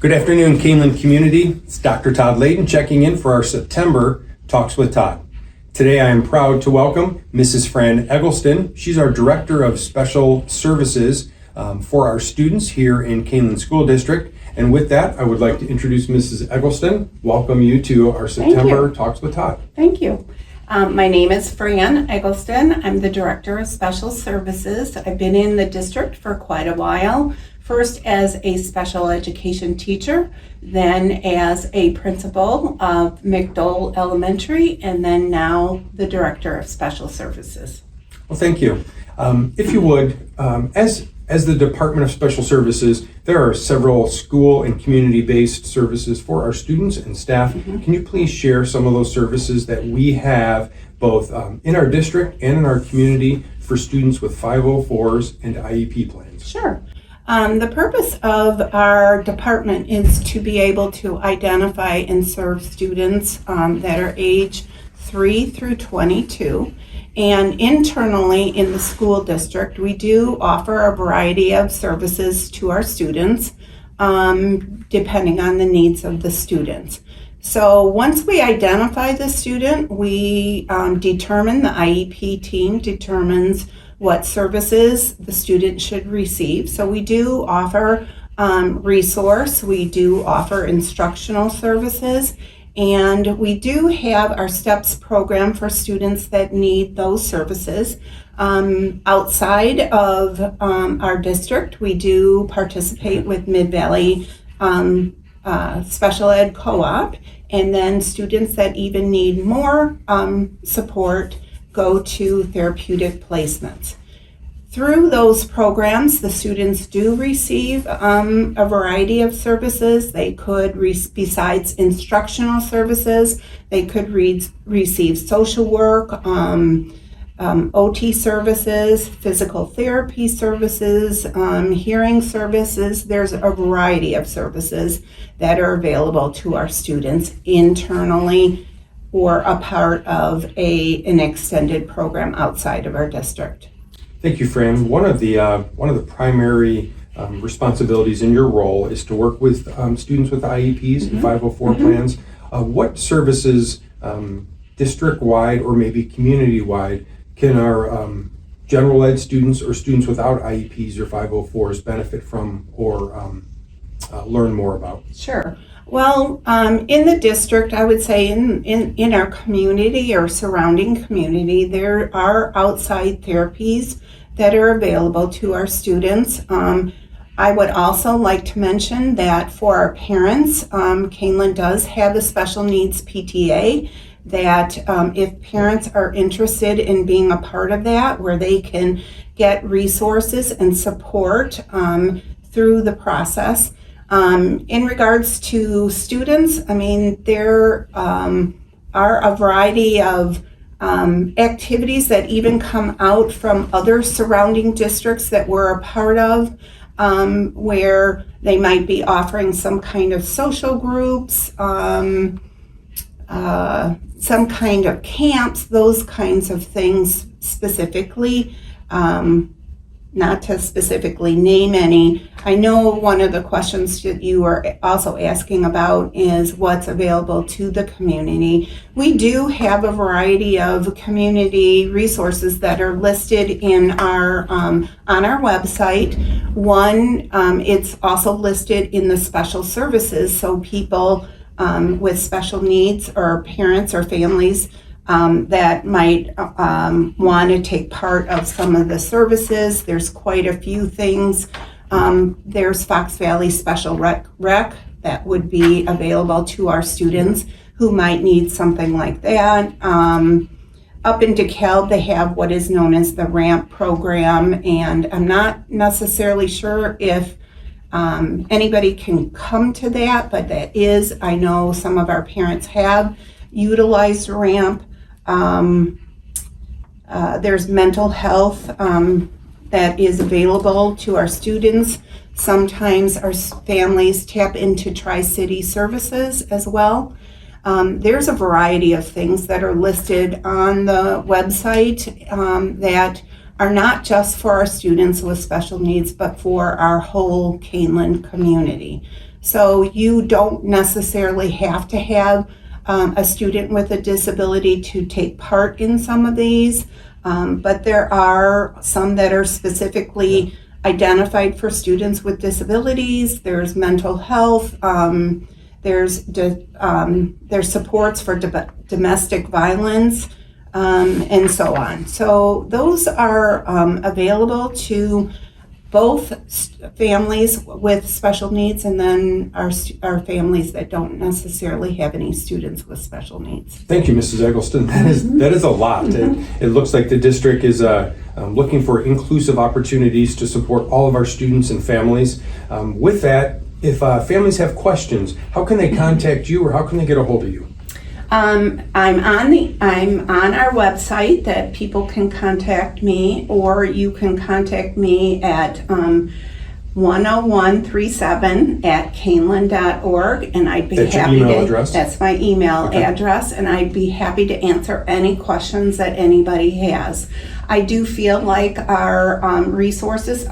Good afternoon, Kaneland community. It's Dr. Todd Leden checking in for our September Talks with Todd. Today I am proud to welcome Mrs. Fran Eggleston. She's our Director of Special Services for our students here in Kaneland School District. And with that, I would like to introduce Mrs. Eggleston. Welcome you to our September Talks with Todd. Thank you. My name is Fran Eggleston. I'm the Director of Special Services. I've been in the district for quite a while. First as a special education teacher, then as a principal of McDowell Elementary, and then now the Director of Special Services. Well, thank you. If you would, as the Department of Special Services, there are several school and community-based services for our students and staff. Can you please share some of those services that we have both in our district and in our community for students with 504s and IEP plans? Sure. The purpose of our department is to be able to identify and serve students that are age 3 through 22. And internally in the school district, we do offer a variety of services to our students, depending on the needs of the students. So once we identify the student, we determine, the IEP team determines what services the student should receive. So we do offer resource, we do offer instructional services, and we do have our STEPS program for students that need those services. Outside of our district, we do participate with Mid-Valley Special Ed Co-op, and then students that even need more support go to therapeutic placements. Through those programs, the students do receive a variety of services. They could, besides instructional services, they could receive social work, OT services, physical therapy services, hearing services. There's a variety of services that are available to our students internally or a part of an extended program outside of our district. Thank you, Fran. One of the primary responsibilities in your role is to work with students with IEPs and 504 plans. What services, district-wide or maybe community-wide, can our general ed students or students without IEPs or 504s benefit from or learn more about? Sure. Well, in the district, I would say in our community or surrounding community, there are outside therapies that are available to our students. I would also like to mention that for our parents, Kaneland does have a special needs PTA that if parents are interested in being a part of that, where they can get resources and support through the process. In regards to students, I mean, there are a variety of activities that even come out from other surrounding districts that we're a part of, where they might be offering some kind of social groups, some kind of camps, those kinds of things specifically. Not to specifically name any. I know one of the questions that you were also asking about is what's available to the community. We do have a variety of community resources that are listed in our on our website. One, it's also listed in the special services, so people with special needs or parents or families that might want to take part of some of the services. There's quite a few things. There's Fox Valley Special Rec that would be available to our students who might need something like that. Up in DeKalb, they have what is known as the RAMP program, and I'm not necessarily sure if anybody can come to that, but that is, I know some of our parents have utilized RAMP. There's mental health that is available to our students. Sometimes our families tap into Tri-City services as well. There's a variety of things that are listed on the website that are not just for our students with special needs, but for our whole Kaneland community. So you don't necessarily have to have a student with a disability to take part in some of these, but there are some that are specifically identified for students with disabilities. There's mental health. There's supports for domestic violence, and so on. So those are available to both families with special needs and then our families that don't necessarily have any students with special needs. Thank you, Mrs. Eggleston. That is a lot. It looks like the district is looking for inclusive opportunities to support all of our students and families. With that, if families have questions, how can they contact you or how can they get a hold of you? I'm on our website that people can contact me, or you can contact me at 10137 at kaneland.org, and I'd be That's your happy email to. address? That's my email address, and I'd be happy to answer any questions that anybody has. I do feel like our resources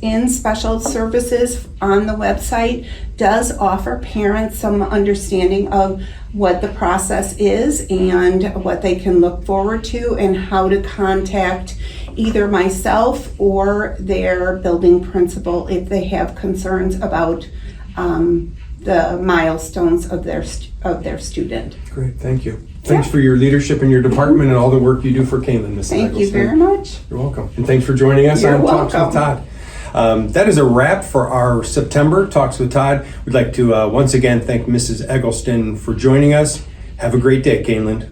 in special services on the website does offer parents some understanding of what the process is and what they can look forward to and how to contact either myself or their building principal if they have concerns about the milestones of their student. Great, thank you. Thanks for your leadership in your department and all the work you do for Kaneland, Mrs. Thank you Eggleston. very much. You're welcome. And thanks for joining us You're on Talks with welcome. Todd. That is a wrap for our September Talks with Todd. We'd like to once again thank Mrs. Eggleston for joining us. Have a great day, Kaneland.